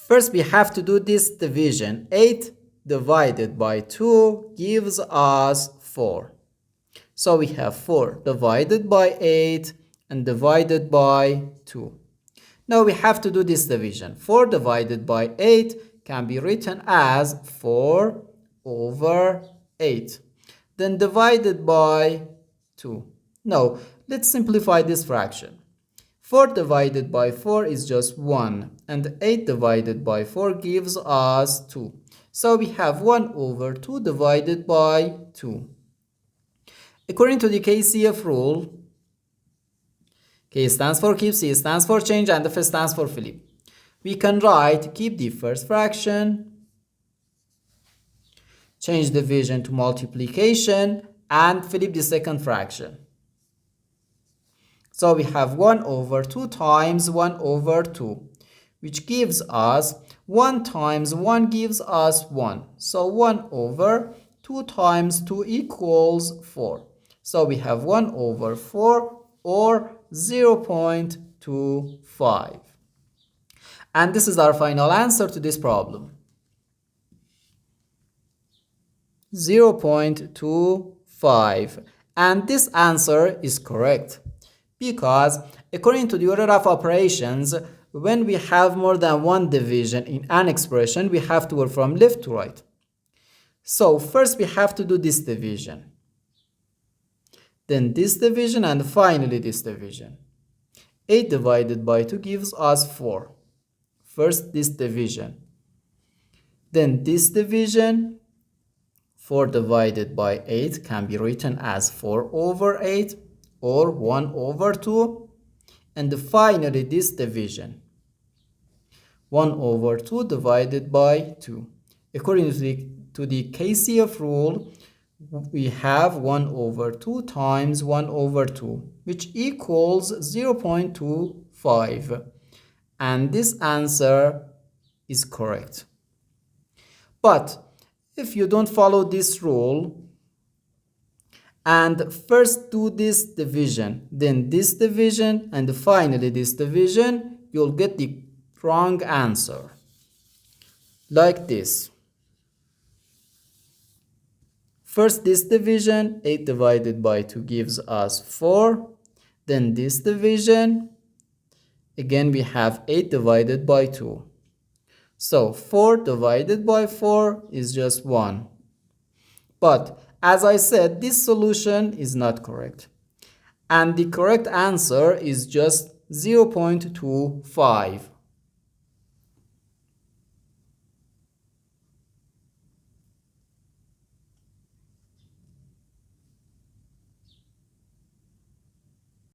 First, we have to do this division. 8 divided by 2 gives us 4. So we have 4 divided by 8 and divided by 2. Now we have to do this division. 4 divided by 8 can be written as 4 over 8. Then divided by 2. Now, let's simplify this fraction. 4 divided by 4 is just 1, and 8 divided by 4 gives us 2. So we have 1 over 2 divided by 2. According to the KCF rule, K stands for keep, C stands for change, and F stands for flip. We can write keep the first fraction, change division to multiplication, and flip the second fraction. So we have 1 over 2 times 1 over 2, which gives us 1 times 1 gives us 1. So 1 over 2 times 2 equals 4. So we have 1 over 4 or 0.25. And this is our final answer to this problem. 0.25. And this answer is correct, because according to the order of operations, when we have more than one division in an expression, we have to work from left to right. So first we have to do this division, then this division, and finally this division. 8 divided by 2 gives us 4. First this division, then this division. 4 divided by 8 can be written as 4 over 8 or 1 over 2, and finally this division, 1 over 2 divided by 2. According to the KCF rule, we have 1 over 2 times 1 over 2, which equals 0.25, and this answer is correct. But if you don't follow this rule and first do this division, then this division, and finally this division, you'll get the wrong answer. Like this. First this division, 8 divided by 2 gives us 4. Then this division, again we have 8 divided by 2. So 4 divided by 4 is just 1. But as I said, this solution is not correct. And the correct answer is just 0.25.